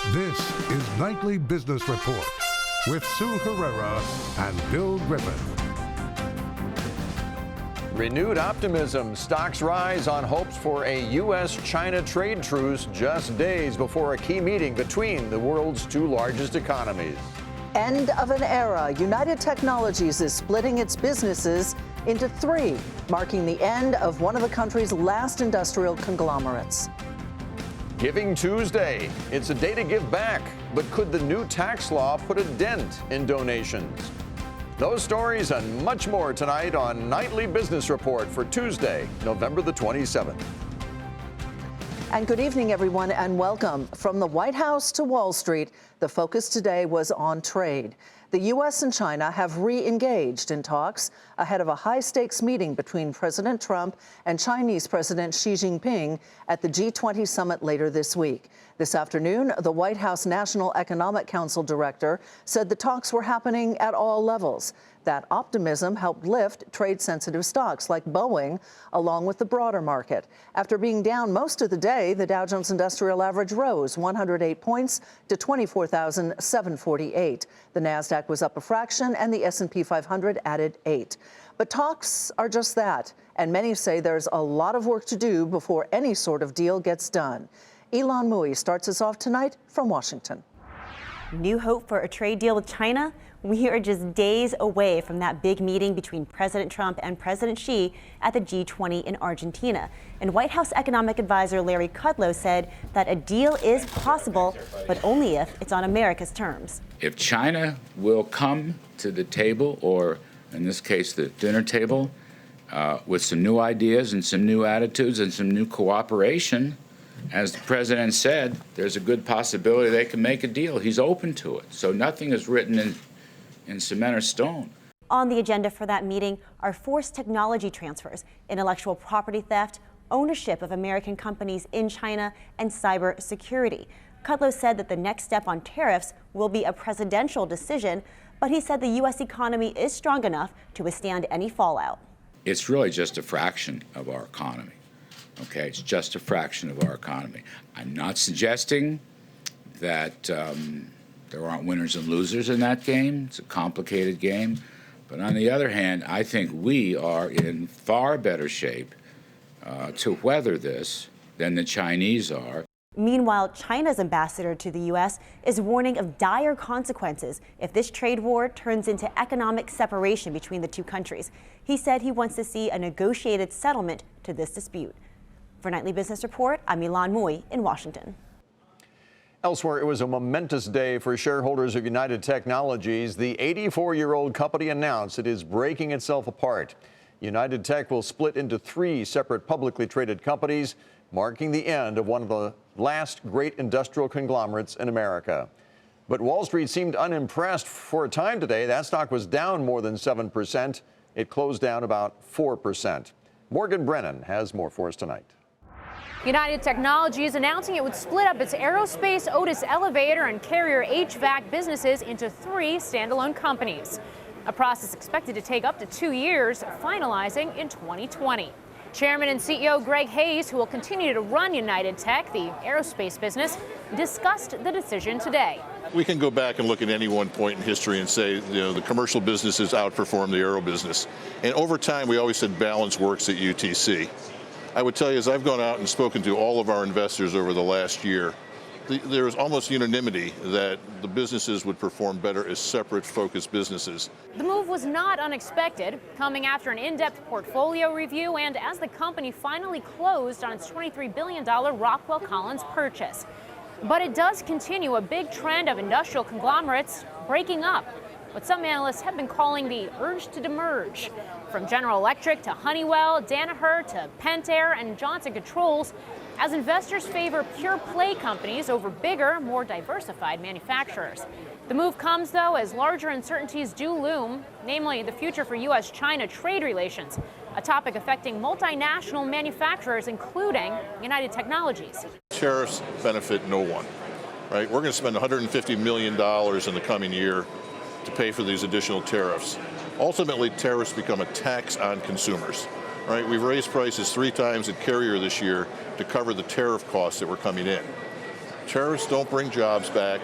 This is Nightly Business Report with Sue Herrera and Bill Griffin. Renewed optimism. Stocks rise on hopes for a U.S.-China trade truce just days before a key meeting between the world's two largest economies. End of an era. United Technologies is splitting its businesses into three, marking the end of one of the country's last industrial conglomerates. Giving Tuesday. It's a day to give back, but could the new tax law put a dent in donations? Those stories and much more tonight on Nightly Business Report for Tuesday, November the 27th. And good evening, everyone, and welcome. From the White House to Wall Street, the focus today was on trade. The U.S. and China have re-engaged in talks ahead of a high-stakes meeting between President Trump and Chinese President Xi Jinping at the G20 summit later this week. This afternoon, the White House National Economic Council director said the talks were happening at all levels. That optimism helped lift trade-sensitive stocks like Boeing, along with the broader market. After being down most of the day, the Dow Jones Industrial Average rose 108 points to 24,748. The Nasdaq was up a fraction, and the S&P 500 added 8. But talks are just that, and many say there's a lot of work to do before any sort of deal gets done. Elon Mui starts us off tonight from Washington. New hope for a trade deal with China? We are just days away from that big meeting between President Trump and President Xi at the G20 in Argentina. And White House economic advisor Larry Kudlow said that a deal is possible, but only if it's on America's terms. If China will come to the table, or in this case, the dinner table, with some new ideas and some new attitudes and some new cooperation, as the president said, there's a good possibility they can make a deal. He's open to it. So nothing is written in cement or stone. On the agenda for that meeting are forced technology transfers, intellectual property theft, ownership of American companies in China, and cyber security. Kudlow said that the next step on tariffs will be a presidential decision, but he said the U.S. economy is strong enough to withstand any fallout. It's really just a fraction of our economy. Okay, it's just a fraction of our economy. I'm not suggesting that there aren't winners and losers in that game. It's a complicated game. But on the other hand, I think we are in far better shape to weather this than the Chinese are. Meanwhile, China's ambassador to the U.S. is warning of dire consequences if this trade war turns into economic separation between the two countries. He said he wants to see a negotiated settlement to this dispute. For Nightly Business Report, I'm Elon Mui in Washington. Elsewhere, it was a momentous day for shareholders of United Technologies. The 84-year-old company announced it is breaking itself apart. United Tech will split into three separate publicly traded companies, marking the end of one of the last great industrial conglomerates in America. But Wall Street seemed unimpressed for a time today. That stock was down more than 7%. It closed down about 4%. Morgan Brennan has more for us tonight. United Technologies announcing it would split up its aerospace, Otis elevator, and Carrier HVAC businesses into three standalone companies. A process expected to take up to 2 years, finalizing in 2020. Chairman and CEO Greg Hayes, who will continue to run United Tech, the aerospace business, discussed the decision today. We can go back and look at any one point in history and say, the commercial businesses outperform the aero business. And over time, we always said balance works at UTC. I would tell you, as I've gone out and spoken to all of our investors over the last year, there is almost unanimity that the businesses would perform better as separate, focused businesses. The move was not unexpected, coming after an in-depth portfolio review and as the company finally closed on its $23 billion Rockwell Collins purchase. But it does continue a big trend of industrial conglomerates breaking up, what some analysts have been calling the urge to demerge. From General Electric to Honeywell, Danaher to Pentair and Johnson Controls, as investors favor pure play companies over bigger, more diversified manufacturers. The move comes, though, as larger uncertainties do loom, namely the future for U.S.-China trade relations, a topic affecting multinational manufacturers, including United Technologies. Tariffs benefit no one, right? We're going to spend $150 million in the coming year to pay for these additional tariffs. Ultimately, tariffs become a tax on consumers, right? We've raised prices 3 times at Carrier this year to cover the tariff costs that were coming in. Tariffs don't bring jobs back.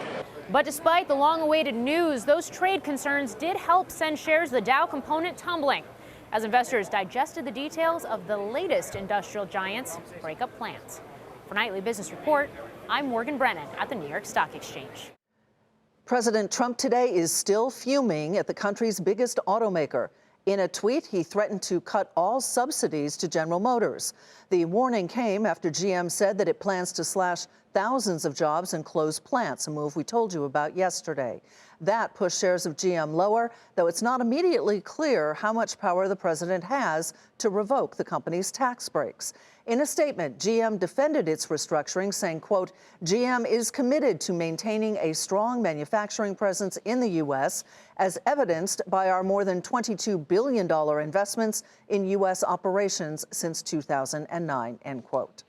But despite the long-awaited news, those trade concerns did help send shares of the Dow component tumbling as investors digested the details of the latest industrial giant's breakup plans. For Nightly Business Report, I'm Morgan Brennan at the New York Stock Exchange. President Trump today is still fuming at the country's biggest automaker. In a tweet, he threatened to cut all subsidies to General Motors. The warning came after GM said that it plans to slash thousands of jobs and close plants, a move we told you about yesterday. That pushed shares of GM lower, though it's not immediately clear how much power the president has to revoke the company's tax breaks. In a statement, GM defended its restructuring, saying, quote, GM is committed to maintaining a strong manufacturing presence in the U.S., as evidenced by our more than $22 billion investments in U.S. operations since 2009, end quote.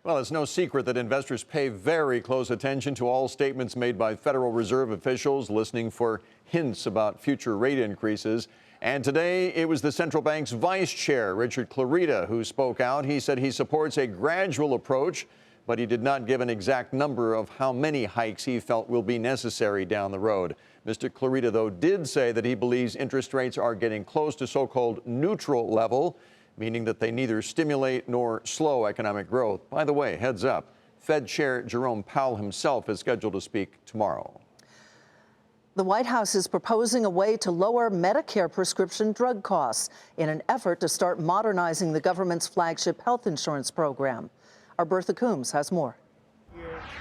Well, it's no secret that investors pay very close attention to all statements made by Federal Reserve officials, listening for hints about future rate increases. And today, it was the central bank's vice chair, Richard Clarida, who spoke out. He said he supports a gradual approach, but he did not give an exact number of how many hikes he felt will be necessary down the road. Mr. Clarida, though, did say that he believes interest rates are getting close to so-called neutral level, meaning that they neither stimulate nor slow economic growth. By the way, heads up, Fed Chair Jerome Powell himself is scheduled to speak tomorrow. The White House is proposing a way to lower Medicare prescription drug costs in an effort to start modernizing the government's flagship health insurance program. Our Bertha Coombs has more.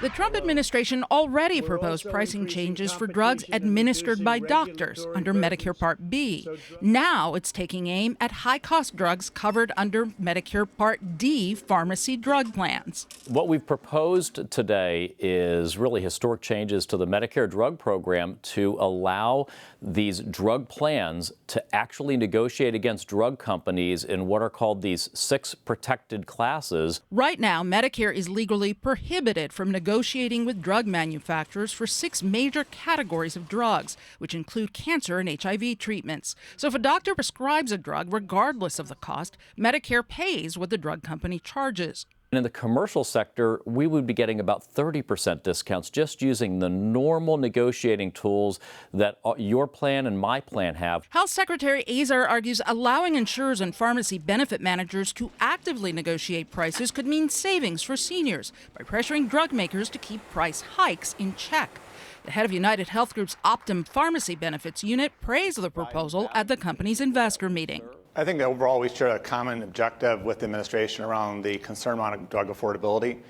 The Trump administration already proposed pricing changes for drugs administered by doctors under Medicare Part B. Now it's taking aim at high-cost drugs covered under Medicare Part D pharmacy drug plans. What we've proposed today is really historic changes to the Medicare drug program to allow these drug plans to actually negotiate against drug companies in what are called these 6 protected classes. Right now, Medicare is legally prohibited from negotiating with drug manufacturers for 6 major categories of drugs, which include cancer and HIV treatments. So if a doctor prescribes a drug, regardless of the cost, Medicare pays what the drug company charges. In the commercial sector, we would be getting about 30% discounts just using the normal negotiating tools that your plan and my plan have. Health Secretary Azar argues allowing insurers and pharmacy benefit managers to actively negotiate prices could mean savings for seniors by pressuring drug makers to keep price hikes in check. The head of United Health Group's Optum Pharmacy Benefits Unit praised the proposal at the company's investor meeting. I think that overall we share a common objective with the administration around the concern around drug affordability.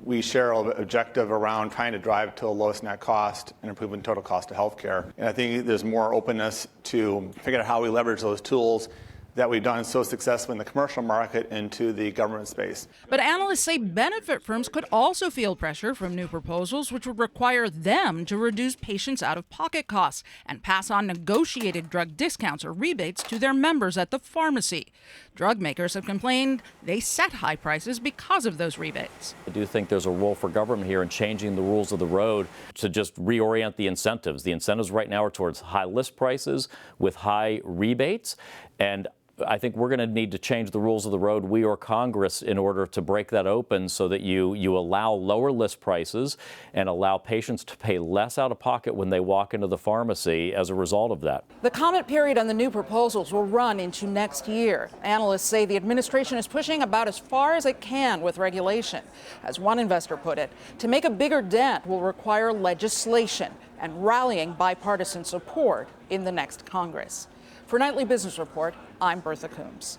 We share an objective around trying to drive to the lowest net cost and improving total cost of health care. And I think there's more openness to figure out how we leverage those tools that we've done so successfully in the commercial market into the government space. But analysts say benefit firms could also feel pressure from new proposals, which would require them to reduce patients' out-of-pocket costs and pass on negotiated drug discounts or rebates to their members at the pharmacy. Drug makers have complained they set high prices because of those rebates. I do think there's a role for government here in changing the rules of the road to just reorient the incentives. The incentives right now are towards high list prices with high rebates, and I think we're going to need to change the rules of the road, we or Congress, in order to break that open so that you allow lower list prices and allow patients to pay less out of pocket when they walk into the pharmacy as a result of that. The comment period on the new proposals will run into next year. Analysts say the administration is pushing about as far as it can with regulation. As one investor put it, to make a bigger dent will require legislation and rallying bipartisan support in the next Congress. For Nightly Business Report, I'm Bertha Coombs.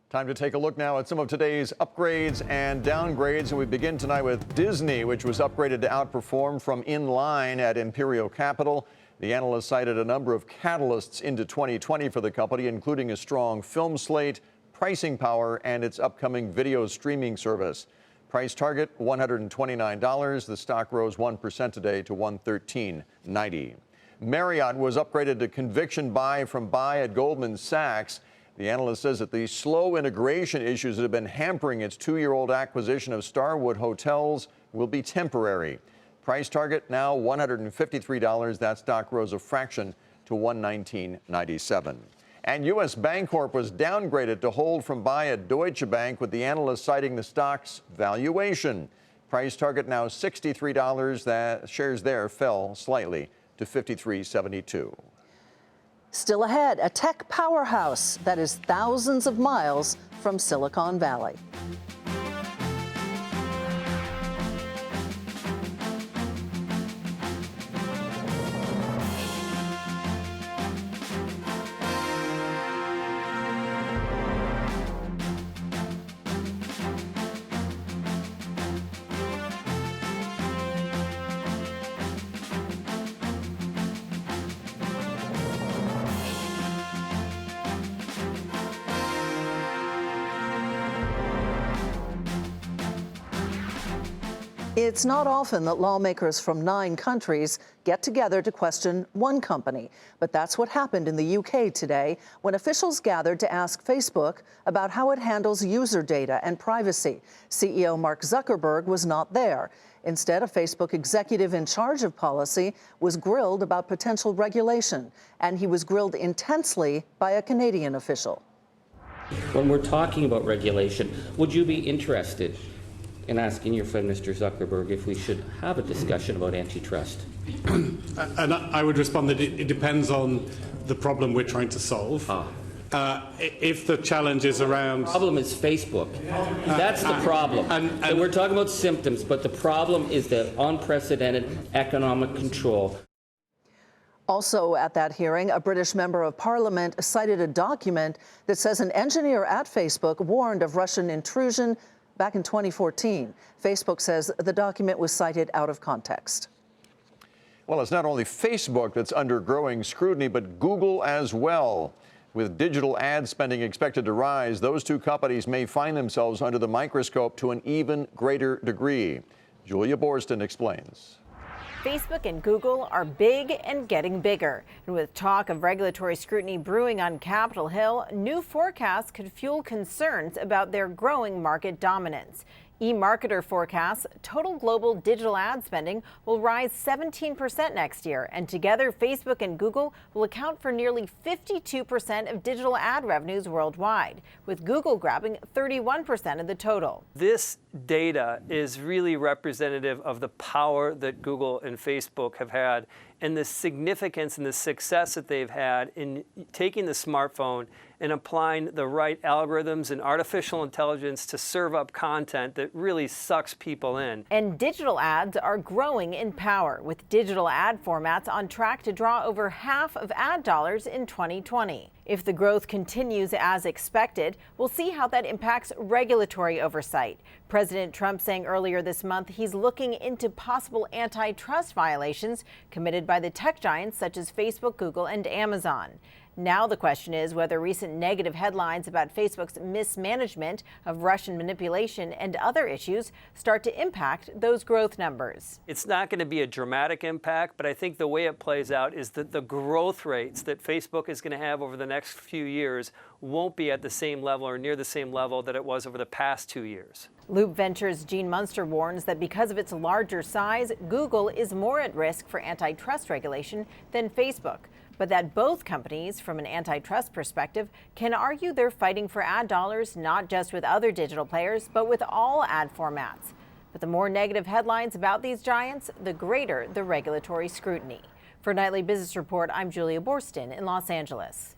Time to take a look now at some of today's upgrades and downgrades. And we begin tonight with Disney, which was upgraded to outperform from in line at Imperial Capital. The analyst cited a number of catalysts into 2020 for the company, including a strong film slate, pricing power, and its upcoming video streaming service. Price target $129. The stock rose 1% today to $113.90. Marriott was upgraded to conviction buy from buy at Goldman Sachs. The analyst says that the slow integration issues that have been hampering its 2-year-old acquisition of Starwood Hotels will be temporary. Price target now $153. That stock rose a fraction to $119.97. And U.S. Bancorp was downgraded to hold from buy at Deutsche Bank, with the analyst citing the stock's valuation. Price target now $63. That shares there fell slightly to $53.72. Still ahead, a tech powerhouse that is thousands of miles from Silicon Valley. It's not often that lawmakers from 9 countries get together to question one company. But that's what happened in the UK today when officials gathered to ask Facebook about how it handles user data and privacy. CEO Mark Zuckerberg was not there. Instead, a Facebook executive in charge of policy was grilled about potential regulation, and he was grilled intensely by a Canadian official. When we're talking about regulation, would you be interested in asking your friend Mr. Zuckerberg if we should have a discussion about antitrust? And I would respond that it depends on the problem we're trying to solve. If the challenge is around... The problem is Facebook. That's the problem. And we're talking about symptoms, but the problem is the unprecedented economic control. Also at that hearing, a British member of parliament cited a document that says an engineer at Facebook warned of Russian intrusion back in 2014. Facebook says the document was cited out of context. Well, it's not only Facebook that's under growing scrutiny, but Google as well. With digital ad spending expected to rise, those two companies may find themselves under the microscope to an even greater degree. Julia Borston explains. Facebook and Google are big and getting bigger. And with talk of regulatory scrutiny brewing on Capitol Hill, new forecasts could fuel concerns about their growing market dominance. eMarketer forecasts total global digital ad spending will rise 17% next year, and together Facebook and Google will account for nearly 52% of digital ad revenues worldwide, with Google grabbing 31% of the total. This data is really representative of the power that Google and Facebook have had and the significance and the success that they've had in taking the smartphone and applying the right algorithms and artificial intelligence to serve up content that really sucks people in. And digital ads are growing in power, with digital ad formats on track to draw over half of ad dollars in 2020. If the growth continues as expected, we'll see how that impacts regulatory oversight. President Trump saying earlier this month he's looking into possible antitrust violations committed by the tech giants such as Facebook, Google, and Amazon. Now the question is whether recent negative headlines about Facebook's mismanagement of Russian manipulation and other issues start to impact those growth numbers. It's not going to be a dramatic impact, but I think the way it plays out is that the growth rates that Facebook is going to have over the next few years won't be at the same level or near the same level that it was over the past 2 years. Loop Ventures' Gene Munster warns that because of its larger size, Google is more at risk for antitrust regulation than Facebook, but that both companies, from an antitrust perspective, can argue they're fighting for ad dollars not just with other digital players, but with all ad formats. But the more negative headlines about these giants, the greater the regulatory scrutiny. For Nightly Business Report, I'm Julia Borston in Los Angeles.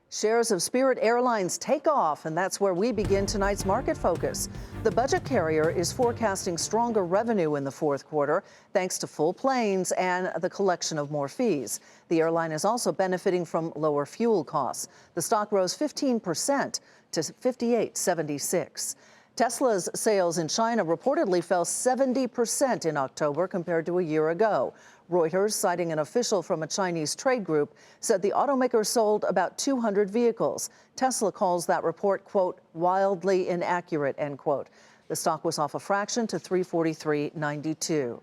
Shares of Spirit Airlines take off, and that's where we begin tonight's market focus. The budget carrier is forecasting stronger revenue in the fourth quarter, thanks to full planes and the collection of more fees. The airline is also benefiting from lower fuel costs. The stock rose 15% to $58.76. Tesla's sales in China reportedly fell 70% in October compared to a year ago. Reuters, citing an official from a Chinese trade group, said the automaker sold about 200 vehicles. Tesla calls that report, quote, wildly inaccurate, end quote. The stock was off a fraction to $343.92.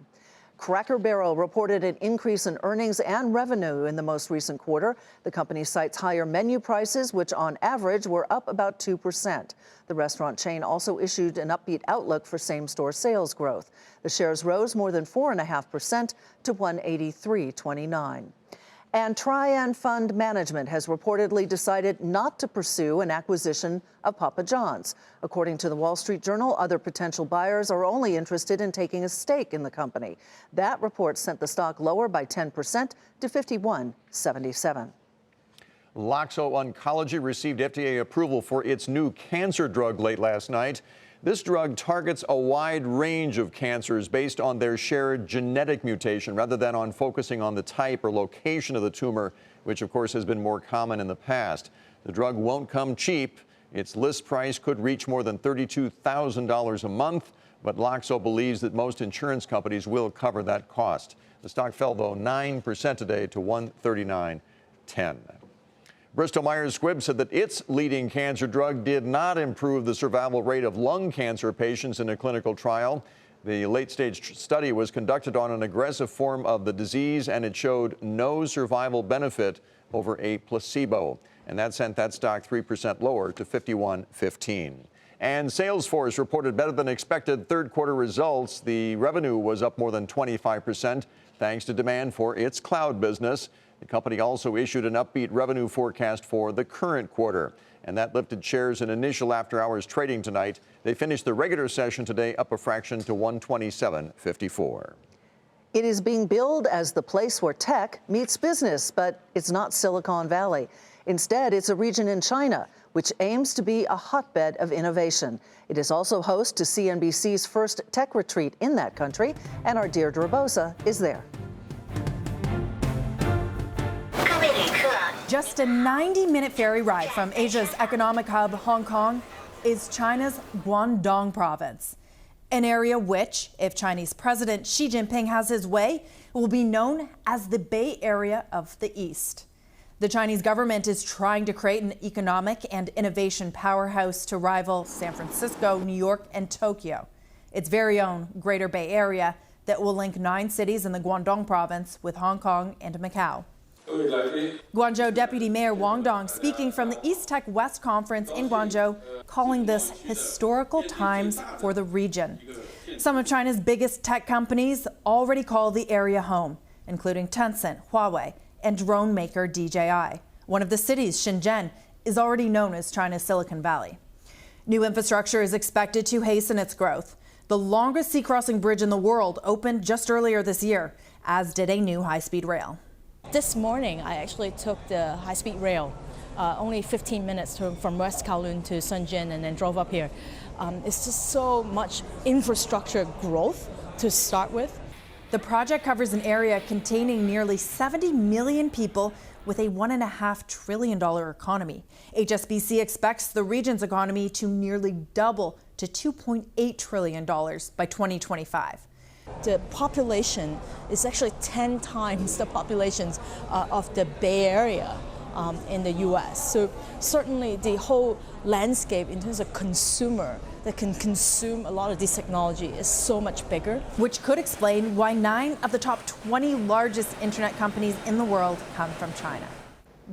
Cracker Barrel reported an increase in earnings and revenue in the most recent quarter. The company cites higher menu prices, which on average were up about 2%. The restaurant chain also issued an upbeat outlook for same-store sales growth. The shares rose more than 4.5% to $183.29. And Trian Fund Management has reportedly decided not to pursue an acquisition of Papa John's. According to the Wall Street Journal, other potential buyers are only interested in taking a stake in the company. That report sent the stock lower by 10% to $51.77. Laakso Oncology received FDA approval for its new cancer drug late last night. This drug targets a wide range of cancers based on their shared genetic mutation rather than on focusing on the type or location of the tumor, which of course has been more common in the past. The drug won't come cheap. Its list price could reach more than $32,000 a month, but Laakso believes that most insurance companies will cover that cost. The stock fell, though, 9% today to $139.10. Bristol-Myers Squibb said that its leading cancer drug did not improve the survival rate of lung cancer patients in a clinical trial. The late-stage study was conducted on an aggressive form of the disease, and it showed no survival benefit over a placebo. And that sent that stock 3% lower to $51.15. And Salesforce reported better than expected third-quarter results. The revenue was up more than 25%, thanks to demand for its cloud business. The company also issued an upbeat revenue forecast for the current quarter, and that lifted shares in initial after-hours trading tonight. They finished the regular session today up a fraction to 127.54. It is being billed as the place where tech meets business, but it's not Silicon Valley. Instead, it's a region in China, which aims to be a hotbed of innovation. It is also host to CNBC's first tech retreat in that country, and our Deirdre Bosa is there. Just a 90-minute ferry ride from Asia's economic hub, Hong Kong, is China's Guangdong province, an area which, if Chinese President Xi Jinping has his way, will be known as the Bay Area of the East. The Chinese government is trying to create an economic and innovation powerhouse to rival San Francisco, New York, and Tokyo, its very own Greater Bay Area that will link 9 cities in the Guangdong province with Hong Kong and Macau. Guangzhou Deputy Mayor Wang Dong speaking from the East Tech West Conference in Guangzhou, calling this historical times for the region. Some of China's biggest tech companies already call the area home, including Tencent, Huawei, and drone maker DJI. One of the cities, Shenzhen, is already known as China's Silicon Valley. New infrastructure is expected to hasten its growth. The longest sea crossing bridge in the world opened just earlier this year, as did a new high-speed rail. This morning, I actually took the high-speed rail, only 15 minutes from West Kowloon to Shenzhen, and then drove up here. It's just so much infrastructure growth to start with. The project covers an area containing nearly 70 million people with a $1.5 trillion economy. HSBC expects the region's economy to nearly double to $2.8 trillion by 2025. The population is actually 10 times the populations of the Bay Area in the U.S. So certainly the whole landscape in terms of consumer that can consume a lot of this technology is so much bigger. Which could explain why 9 of the top 20 largest internet companies in the world come from China.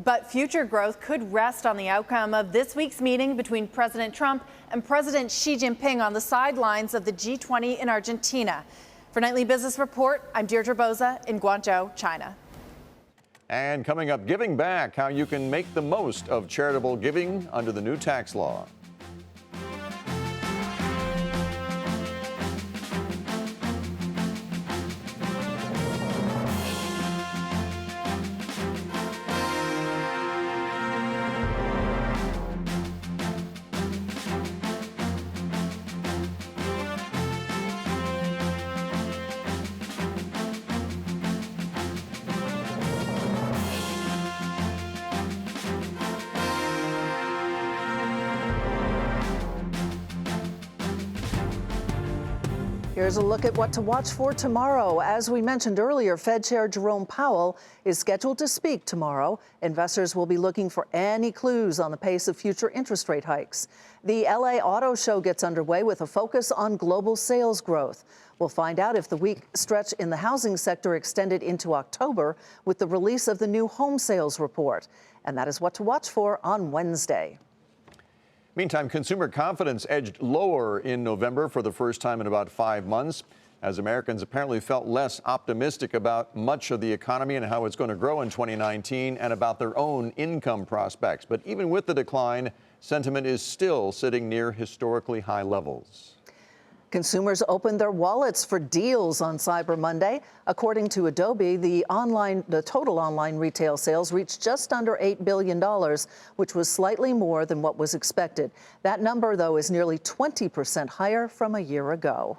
But future growth could rest on the outcome of this week's meeting between President Trump and President Xi Jinping on the sidelines of the G20 in Argentina. For Nightly Business Report, I'm Deirdre Bosa in Guangzhou, China. And coming up, giving back, how you can make the most of charitable giving under the new tax law. Here's a look at what to watch for tomorrow. As we mentioned earlier, Fed Chair Jerome Powell is scheduled to speak tomorrow. Investors will be looking for any clues on the pace of future interest rate hikes. The LA Auto Show gets underway with a focus on global sales growth. We'll find out if the weak stretch in the housing sector extended into October with the release of the new home sales report. And that is what to watch for on Wednesday. Meantime, consumer confidence edged lower in November for the first time in about 5 months. as Americans apparently felt less optimistic about much of the economy and how it's going to grow in 2019 and about their own income prospects. But even with the decline, sentiment is still sitting near historically high levels. Consumers opened their wallets for deals on Cyber Monday. According to Adobe, the total online retail sales reached just under $8 billion, which was slightly more than what was expected. That number, though, is nearly 20% higher from a year ago.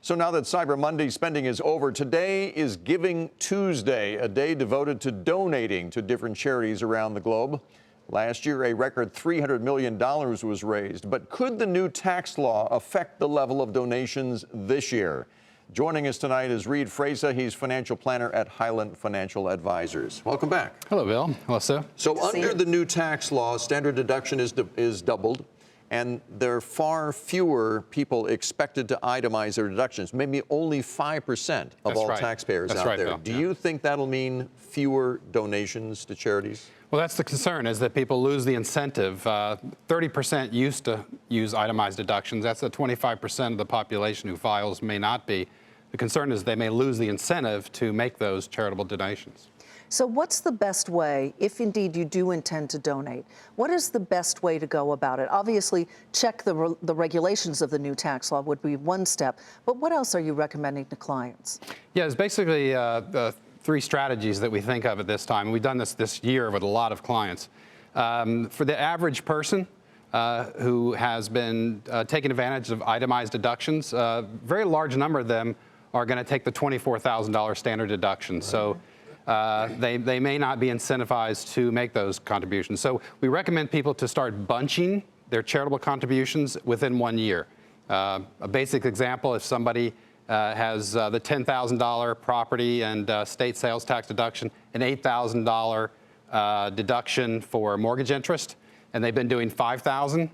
So now that Cyber Monday spending is over, today is Giving Tuesday, a day devoted to donating to different charities around the globe. Last year, a record $300 million was raised. But could the new tax law affect the level of donations this year? Joining us tonight is Reed Fraser. He's financial planner at Highland Financial Advisors. Welcome back. Hello, Bill. Hello, sir. So under the new tax law, standard deduction is doubled, and there are far fewer people expected to itemize their deductions, maybe only 5% of all taxpayers out there. Bill. Do you think that'll mean fewer donations to charities? Well, that's the concern, is that people lose the incentive. 30% used to use itemized deductions. That's the 25% of the population who files may not be. The concern is they may lose the incentive to make those charitable donations. So what's the best way, if indeed you do intend to donate, what is the best way to go about it? Obviously, check the regulations of the new tax law would be one step, but what else are you recommending to clients? Yeah, it's basically the three strategies that we think of at this time. We've done this year with a lot of clients. For the average person who has been taking advantage of itemized deductions, a very large number of them are going to take the $24,000 standard deduction. So they may not be incentivized to make those contributions. So we recommend people to start bunching their charitable contributions within 1 year. A basic example, if somebody has the $10,000 property and state sales tax deduction, an $8,000 deduction for mortgage interest, and they've been doing $5,000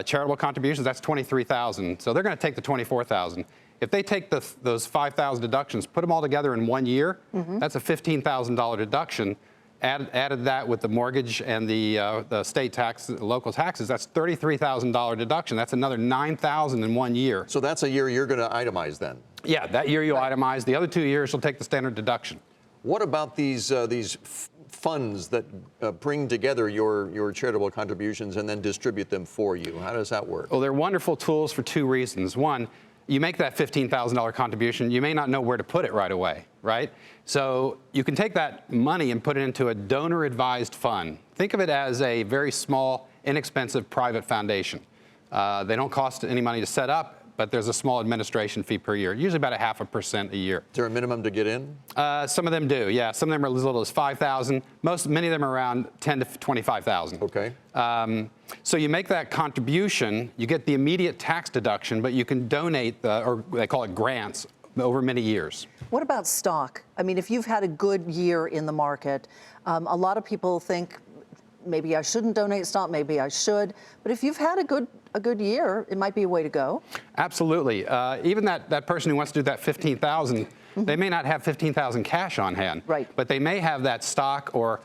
charitable contributions, that's $23,000. So they're going to take the $24,000. If they take those $5,000 deductions, put them all together in 1 year, that's a $15,000 deduction. Added that with the mortgage and the state tax, local taxes, that's $33,000 deduction. That's another $9,000 in 1 year. So that's a year you're going to itemize then? Yeah, that year you'll itemize. The other 2 years you'll take the standard deduction. What about these funds that bring together your charitable contributions and then distribute them for you? How does that work? Well, they're wonderful tools for two reasons. One, you make that $15,000 contribution, you may not know where to put it right away, right? So you can take that money and put it into a donor-advised fund. Think of it as a very small, inexpensive private foundation. They don't cost any money to set up, but there's a small administration fee per year, usually about 0.5% a year. Is there a minimum to get in? Some of them do, yeah. Some of them are as little as $5,000. Many of them are around $10,000 to $25,000. Okay. So you make that contribution, you get the immediate tax deduction, but you can donate, or they call it grants, over many years. What about stock? I mean, if you've had a good year in the market, a lot of people think maybe I shouldn't donate stock, maybe I should. But if you've had a good year, it might be a way to go. Absolutely. Even that person who wants to do that $15,000, they may not have $15,000 cash on hand. Right. But they may have that stock or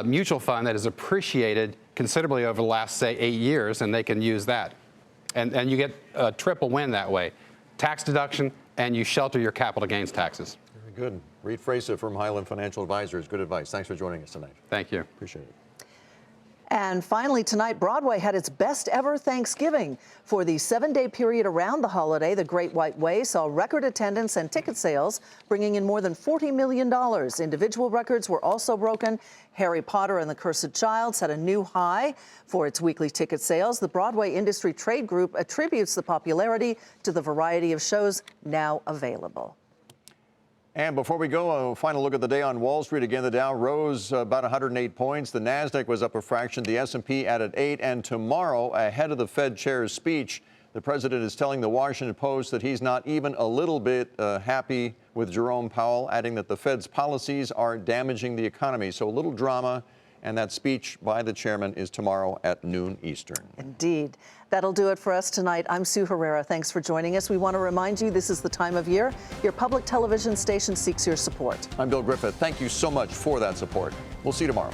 mutual fund that has appreciated considerably over the last, say, 8 years, and they can use that. And you get a triple win that way. Tax deduction, and you shelter your capital gains taxes. Very good. Reed Fraser from Highland Financial Advisors. Good advice. Thanks for joining us tonight. Thank you. Appreciate it. And finally tonight, Broadway had its best ever Thanksgiving. For the 7-day period around the holiday, the Great White Way saw record attendance and ticket sales, bringing in more than $40 million. Individual records were also broken. Harry Potter and the Cursed Child set a new high for its weekly ticket sales. The Broadway Industry Trade Group attributes the popularity to the variety of shows now available. And before we go, a final look at the day on Wall Street. Again, the Dow rose about 108 points. The Nasdaq was up a fraction. The S&P added 8. And tomorrow, ahead of the Fed chair's speech, the president is telling the Washington Post that he's not even a little bit happy with Jerome Powell, adding that the Fed's policies are damaging the economy. So a little drama. And that speech by the chairman is tomorrow at noon Eastern. Indeed. That'll do it for us tonight. I'm Sue Herrera. Thanks for joining us. We want to remind you this is the time of year your public television station seeks your support. I'm Bill Griffith. Thank you so much for that support. We'll see you tomorrow.